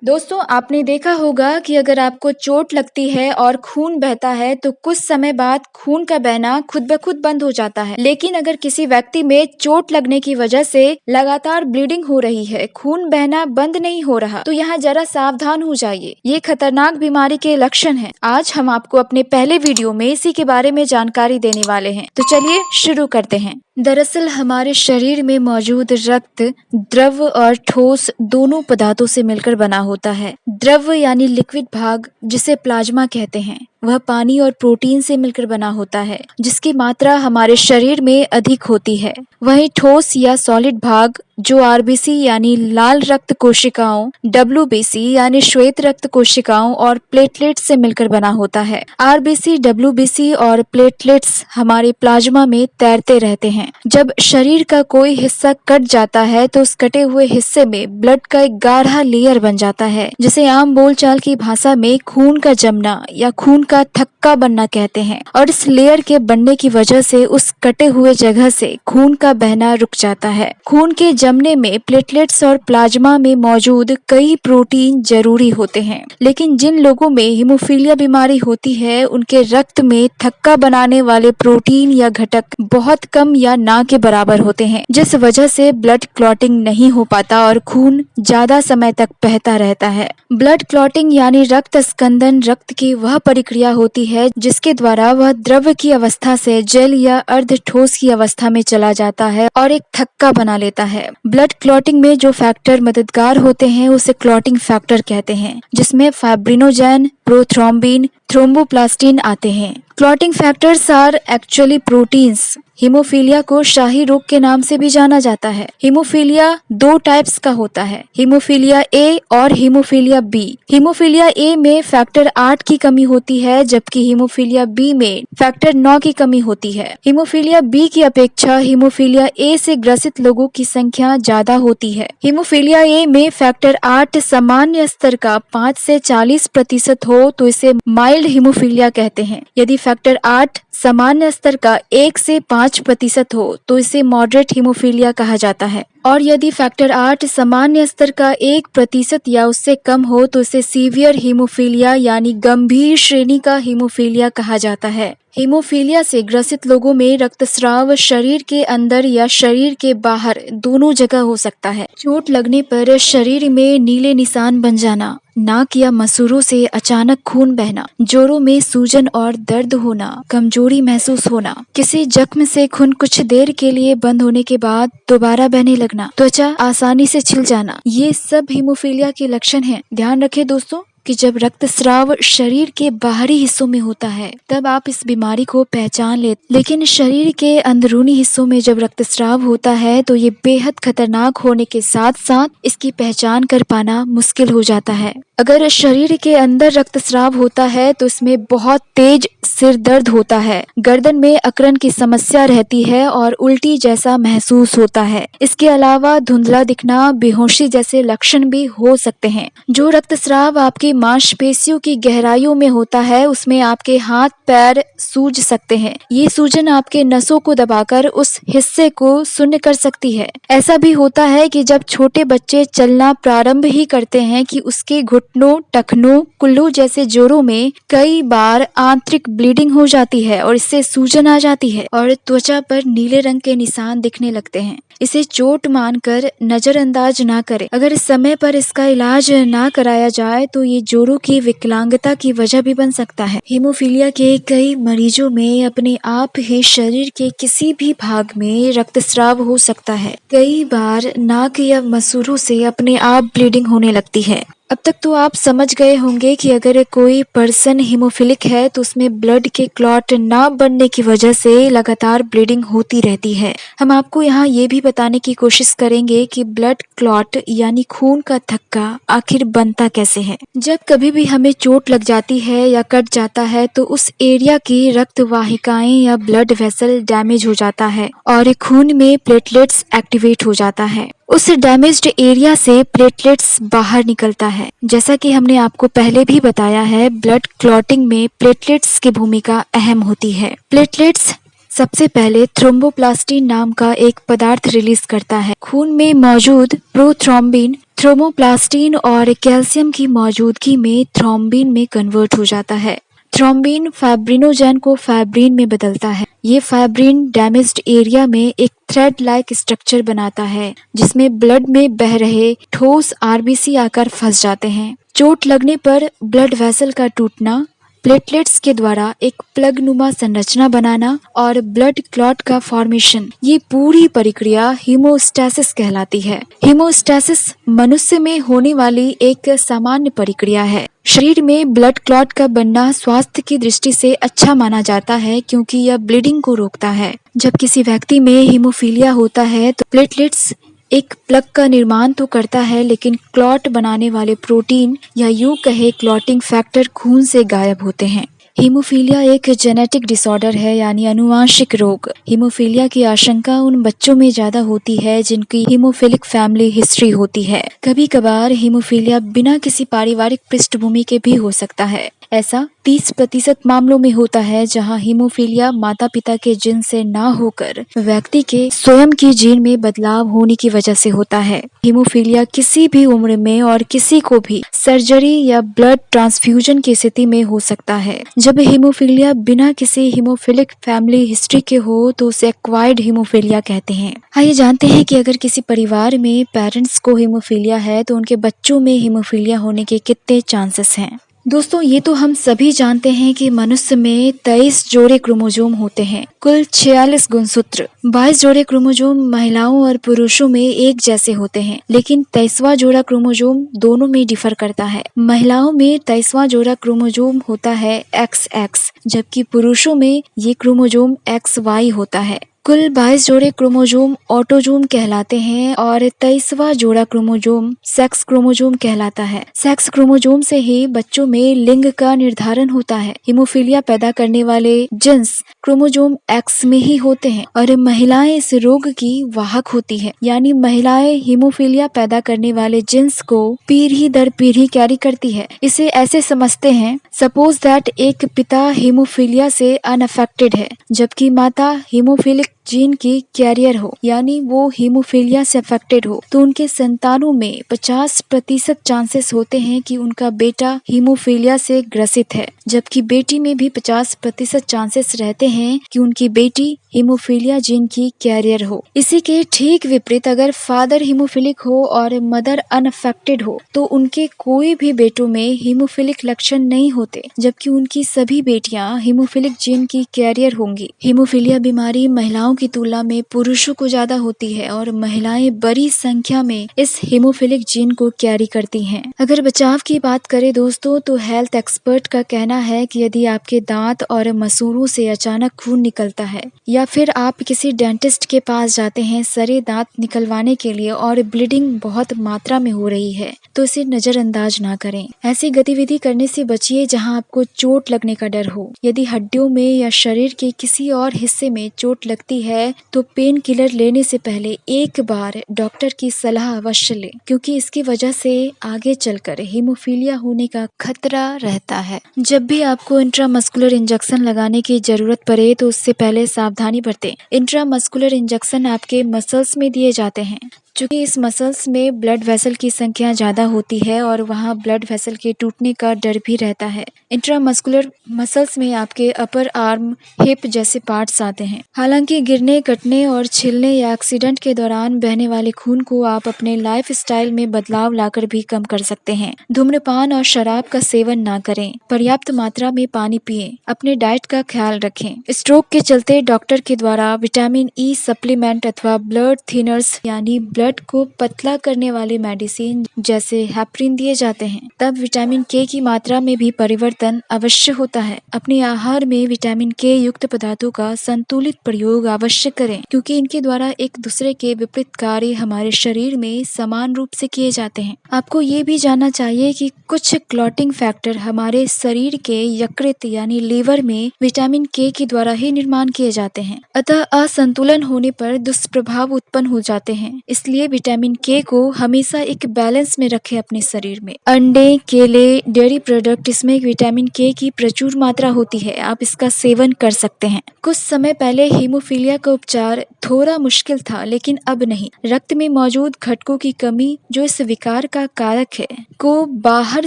दोस्तों, आपने देखा होगा कि अगर आपको चोट लगती है और खून बहता है तो कुछ समय बाद खून का बहना खुद ब खुद बंद हो जाता है। लेकिन अगर किसी व्यक्ति में चोट लगने की वजह से लगातार ब्लीडिंग हो रही है, खून बहना बंद नहीं हो रहा, तो यहाँ जरा सावधान हो जाइए। ये खतरनाक बीमारी के लक्षण हैं। आज हम आपको अपने पहले वीडियो में इसी के बारे में जानकारी देने वाले हैं। तो चलिए शुरू करते हैं। दरअसल हमारे शरीर में मौजूद रक्त द्रव और ठोस दोनों पदार्थों से मिलकर बना होता है। द्रव यानी लिक्विड भाग, जिसे प्लाज्मा कहते हैं, वह पानी और प्रोटीन से मिलकर बना होता है, जिसकी मात्रा हमारे शरीर में अधिक होती है। वहीं ठोस या सॉलिड भाग, जो आरबीसी यानी लाल रक्त कोशिकाओं, डब्ल्यूबीसी यानी श्वेत रक्त कोशिकाओं और प्लेटलेट्स से मिलकर बना होता है। आरबीसी, डब्ल्यूबीसी और प्लेटलेट्स हमारे प्लाज्मा में तैरते रहते हैं। जब शरीर का कोई हिस्सा कट जाता है तो उस कटे हुए हिस्से में ब्लड का एक गाढ़ा लेयर बन जाता है, जिसे आम बोलचाल की भाषा में खून का जमना या खून का थक्का बनना कहते हैं। और इस लेयर के बनने की वजह से उस कटे हुए जगह से खून का बहना रुक जाता है। खून के जमने में प्लेटलेट्स और प्लाज्मा में मौजूद कई प्रोटीन जरूरी होते हैं, लेकिन जिन लोगों में हीमोफीलिया बीमारी होती है उनके रक्त में थक्का बनाने वाले प्रोटीन या घटक बहुत कम या ना के बराबर होते हैं, जिस वजह से ब्लड क्लॉटिंग नहीं हो पाता और खून ज्यादा समय तक बहता रहता है। ब्लड क्लॉटिंग यानी रक्त स्कंदन रक्त की वह प्रक्रिया होती है जिसके द्वारा वह द्रव की अवस्था से जेल या अर्ध ठोस की अवस्था में चला जाता है और एक थक्का बना लेता है। ब्लड क्लॉटिंग में जो फैक्टर मददगार होते हैं उसे क्लॉटिंग फैक्टर कहते हैं, जिसमें फाइब्रिनोजेन, प्रोथ्रोम्बिन, थ्रोम्बोप्लास्टिन आते हैं। Clotting factors are actually proteins. Haemophilia को शाही रोग के नाम से भी जाना जाता है। हीमोफीलिया दो टाइप्स का होता है, हीमोफीलिया ए और हीमोफीलिया बी। हीमोफीलिया ए में फैक्टर 8 की कमी होती है, जबकि हीमोफीलिया बी में फैक्टर 9 की कमी होती है। हीमोफीलिया बी की अपेक्षा हीमोफीलिया ए से ग्रसित लोगों की संख्या ज्यादा होती है। हीमोफीलिया ए में फैक्टर 8 सामान्य स्तर का 5 से 40% हो तो इसे माइल्ड हीमोफीलिया कहते हैं। यदि फैक्टर 8 सामान्य स्तर का 1 से 5% हो तो इसे मॉडरेट हीमोफीलिया कहा जाता है, और यदि फैक्टर 8 सामान्य स्तर का 1% या उससे कम हो तो इसे सीवियर हीमोफीलिया यानी गंभीर श्रेणी का हीमोफीलिया कहा जाता है। हीमोफीलिया से ग्रसित लोगों में रक्तस्राव शरीर के अंदर या शरीर के बाहर दोनों जगह हो सकता है। चोट लगने पर शरीर में नीले निशान बन जाना, नाक या मसूड़ों से अचानक खून बहना, जोड़ों में सूजन और दर्द होना, कमजोरी महसूस होना, किसी जख्म से खून कुछ देर के लिए बंद होने के बाद दोबारा बहने लगना, त्वचा आसानी से छिल जाना, ये सब हीमोफीलिया के लक्षण हैं। ध्यान रखें दोस्तों कि जब रक्तस्राव शरीर के बाहरी हिस्सों में होता है तब आप इस बीमारी को पहचान लेते, लेकिन शरीर के अंदरूनी हिस्सों में जब रक्तस्राव होता है तो ये बेहद खतरनाक होने के साथ साथ इसकी पहचान कर पाना मुश्किल हो जाता है। अगर शरीर के अंदर रक्तस्राव होता है तो इसमें बहुत तेज सिर दर्द होता है, गर्दन में अकड़न की समस्या रहती है और उल्टी जैसा महसूस होता है। इसके अलावा धुंधला दिखना, बेहोशी जैसे लक्षण भी हो सकते हैं। जो रक्तस्राव आपकी मांसपेशियों की गहराइयों में होता है उसमें आपके हाथ पैर सूज सकते हैं। ये सूजन आपके नसों को दबाकर उस हिस्से को शून्य कर सकती है। ऐसा भी होता है कि जब छोटे बच्चे चलना प्रारंभ ही करते हैं कि उसके घुटनों, टखनों, कुल्लू जैसे जोड़ों में कई बार आंतरिक ब्लीडिंग हो जाती है और इससे सूजन आ जाती है और त्वचा पर नीले रंग के निशान दिखने लगते हैं। इसे चोट मानकर नजरअंदाज ना करें। अगर समय पर इसका इलाज ना कराया जाए तो ये जोड़ों की विकलांगता की वजह भी बन सकता है। हीमोफीलिया के कई मरीजों में अपने आप ही शरीर के किसी भी भाग में रक्तस्राव हो सकता है। कई बार नाक या मसूड़ों से अपने आप ब्लीडिंग होने लगती है। अब तक तो आप समझ गए होंगे कि अगर कोई पर्सन हीमोफिलिक है तो उसमें ब्लड के क्लॉट ना बनने की वजह से लगातार ब्लीडिंग होती रहती है। हम आपको यहाँ ये भी बताने की कोशिश करेंगे कि ब्लड क्लॉट यानी खून का थक्का आखिर बनता कैसे है। जब कभी भी हमें चोट लग जाती है या कट जाता है तो उस एरिया की रक्त वाहिकाएं या ब्लड वेसल डैमेज हो जाता है और खून में प्लेटलेट्स एक्टिवेट हो जाता है। उस डैमेज्ड एरिया से प्लेटलेट्स बाहर निकलता है। जैसा कि हमने आपको पहले भी बताया है, ब्लड क्लॉटिंग में प्लेटलेट्स की भूमिका अहम होती है। प्लेटलेट्स सबसे पहले थ्रोम्बोप्लास्टिन नाम का एक पदार्थ रिलीज करता है। खून में मौजूद प्रोथ्रोम्बिन थ्रोम्बोप्लास्टिन और कैल्शियम की मौजूदगी में थ्रोम्बिन में कन्वर्ट हो जाता है। थ्रोम्बिन फाइब्रिनोजेन को फाइब्रिन में बदलता है। ये फाइब्रिन डैमेज्ड एरिया में एक थ्रेड लाइक स्ट्रक्चर बनाता है जिसमें ब्लड में बह रहे ठोस आरबीसी आकर फंस जाते हैं। चोट लगने पर ब्लड वेसल का टूटना, प्लेटलेट्स के द्वारा एक प्लग नुमा संरचना बनाना और ब्लड क्लॉट का फॉर्मेशन, ये पूरी प्रक्रिया हीमोस्टैसिस कहलाती है। हीमोस्टैसिस मनुष्य में होने वाली एक सामान्य प्रक्रिया है। शरीर में ब्लड क्लॉट का बनना स्वास्थ्य की दृष्टि से अच्छा माना जाता है क्योंकि यह ब्लीडिंग को रोकता है। जब किसी व्यक्ति में हीमोफीलिया होता है तो प्लेटलेट्स एक प्लग का निर्माण तो करता है, लेकिन क्लॉट बनाने वाले प्रोटीन या यूं कहे क्लॉटिंग फैक्टर खून से गायब होते हैं। हीमोफीलिया एक जेनेटिक डिसऑर्डर है यानी अनुवांशिक रोग। हीमोफीलिया की आशंका उन बच्चों में ज्यादा होती है जिनकी हीमोफिलिक फैमिली हिस्ट्री होती है। कभी कभार हीमोफीलिया बिना किसी पारिवारिक पृष्ठभूमि के भी हो सकता है। ऐसा 30% मामलों में होता है जहां हीमोफीलिया माता पिता के जीन से ना होकर व्यक्ति के स्वयं के जीन में बदलाव होने की वजह से होता है। हीमोफीलिया किसी भी उम्र में और किसी को भी सर्जरी या ब्लड ट्रांसफ्यूजन की स्थिति में हो सकता है। जब हीमोफीलिया बिना किसी हीमोफिलिक फैमिली हिस्ट्री के हो तो उसे एक्वायर्ड हीमोफीलिया कहते हैं। आइए जानते हैं कि अगर किसी परिवार में पेरेंट्स को हीमोफीलिया है तो उनके बच्चों में हीमोफीलिया होने के कितने चांसेस हैं। दोस्तों, ये तो हम सभी जानते हैं कि मनुष्य में 23 जोड़े क्रोमोसोम होते हैं। कुल 46 गुणसूत्र। 22 जोड़े क्रोमोसोम महिलाओं और पुरुषों में एक जैसे होते हैं, लेकिन 23वां जोड़ा क्रोमोसोम दोनों में डिफर करता है। महिलाओं में 23वां जोड़ा क्रोमोसोम होता है XX, जबकि पुरुषों में ये क्रोमोसोम XY होता है। कुल 22 जोड़े क्रोमोसोम ऑटोजोम कहलाते हैं और 23वां जोड़ा क्रोमोसोम सेक्स क्रोमोसोम कहलाता है। सेक्स क्रोमोसोम से ही बच्चों में लिंग का निर्धारण होता है। हीमोफीलिया पैदा करने वाले जीन्स क्रोमोसोम X में ही होते हैं और महिलाएं इस रोग की वाहक होती है, यानी महिलाएं हीमोफीलिया पैदा करने वाले जीन्स को पीढ़ी दर पीढ़ी कैरी करती है। इसे ऐसे समझते हैं, सपोज दैट एक पिता हीमोफीलिया से अनअफेक्टेड है जबकि माता हीमोफिलिक जीन की कैरियर हो, यानी वो हीमोफीलिया से अफेक्टेड हो, तो उनके संतानों में 50% चांसेस होते हैं कि उनका बेटा हीमोफीलिया से ग्रसित है, जबकि बेटी में भी 50% चांसेस रहते हैं कि उनकी बेटी हीमोफीलिया जीन की कैरियर हो। इसी के ठीक विपरीत अगर फादर हीमोफिलिक हो और मदर अनअफेक्टेड हो तो उनके कोई भी बेटों में हीमोफिलिक लक्षण नहीं होते, जबकि उनकी सभी बेटियां हीमोफिलिक जीन की कैरियर होंगी। हीमोफीलिया बीमारी महिलाओं की तुलना में पुरुषों को ज्यादा होती है और महिलाएं बड़ी संख्या में इस हीमोफिलिक जीन को कैरी करती हैं। अगर बचाव की बात करें दोस्तों, तो हेल्थ एक्सपर्ट का कहना है कि यदि आपके दांत और मसूड़ों से अचानक खून निकलता है या फिर आप किसी डेंटिस्ट के पास जाते हैं सरे दांत निकलवाने के लिए और ब्लीडिंग बहुत मात्रा में हो रही है, तो इसे नजरअंदाज ना करें। ऐसी गतिविधि करने से बचिए जहां आपको चोट लगने का डर हो। यदि हड्डियों में या शरीर के किसी और हिस्से में चोट लगती है तो पेन किलर लेने से पहले एक बार डॉक्टर की सलाह अवश्य लें, क्योंकि इसकी वजह से आगे चलकर हीमोफीलिया होने का खतरा रहता है। जब भी आपको इंट्रामस्कुलर इंजेक्शन लगाने की जरूरत पड़े तो उससे पहले सावधानी बरतें। इंट्रामस्कुलर इंजेक्शन आपके मसल्स में दिए जाते हैं, चूंकि इस मसल्स में ब्लड वेसल की संख्या ज्यादा होती है और वहां ब्लड वेसल के टूटने का डर भी रहता है। इंट्रामस्कुलर मसल्स में आपके अपर आर्म, हिप जैसे पार्ट्स आते हैं। हालांकि गिरने, कटने और छिलने या एक्सीडेंट के दौरान बहने वाले खून को आप अपने लाइफ स्टाइल में बदलाव लाकर भी कम कर सकते हैं। धूम्रपान और शराब का सेवन ना करें। पर्याप्त मात्रा में पानी पिएं। अपने डाइट का ख्याल रखें। स्ट्रोक के चलते डॉक्टर के द्वारा विटामिन ई सप्लीमेंट अथवा ब्लड थिनर्स यानी ब्लड को पतला करने वाले मेडिसिन जैसे हेपरिन दिए जाते हैं। तब विटामिन के की मात्रा में भी परिवर्तन अवश्य होता है। अपने आहार में विटामिन के युक्त पदार्थों का संतुलित प्रयोग अवश्य करें, क्योंकि इनके द्वारा एक दूसरे के विपरीत कार्य हमारे शरीर में समान रूप से किए जाते हैं। आपको ये भी जानना चाहिए कि कुछ क्लॉटिंग फैक्टर हमारे शरीर के यकृत यानी लीवर में विटामिन के के द्वारा ही निर्माण किए जाते हैं। अतः असंतुलन होने पर दुष्प्रभाव उत्पन्न हो जाते हैं। इसलिए इसलिए विटामिन के को हमेशा एक बैलेंस में रखें अपने शरीर में। अंडे, केले, डेयरी प्रोडक्ट, इसमें विटामिन के की प्रचुर मात्रा होती है, आप इसका सेवन कर सकते हैं। कुछ समय पहले हीमोफीलिया का उपचार थोड़ा मुश्किल था, लेकिन अब नहीं। रक्त में मौजूद घटकों की कमी जो इस विकार का कारक है को बाहर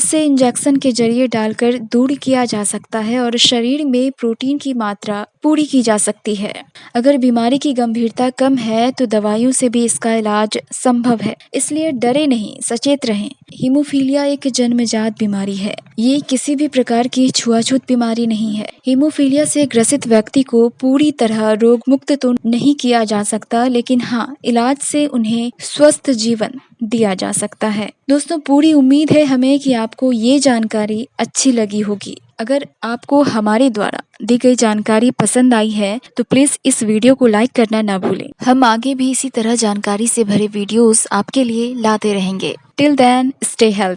से इंजेक्शन के जरिए डालकर दूर किया जा सकता है और शरीर में प्रोटीन की मात्रा पूरी की जा सकती है। अगर बीमारी की गंभीरता कम है तो दवाइयों से भी इसका इलाज संभव है, इसलिए डरे नहीं, सचेत रहें। हीमोफीलिया एक जन्मजात बीमारी है, ये किसी भी प्रकार की छुआछूत बीमारी नहीं है। हीमोफीलिया से ग्रसित व्यक्ति को पूरी तरह रोग मुक्त तो नहीं किया जा सकता, लेकिन हाँ, इलाज से उन्हें स्वस्थ जीवन दिया जा सकता है। दोस्तों, पूरी उम्मीद है हमें कि आपको ये जानकारी अच्छी लगी होगी। अगर आपको हमारे द्वारा दी गई जानकारी पसंद आई है तो प्लीज इस वीडियो को लाइक करना ना भूलें। हम आगे भी इसी तरह जानकारी से भरे वीडियोस आपके लिए लाते रहेंगे। Till then, stay healthy.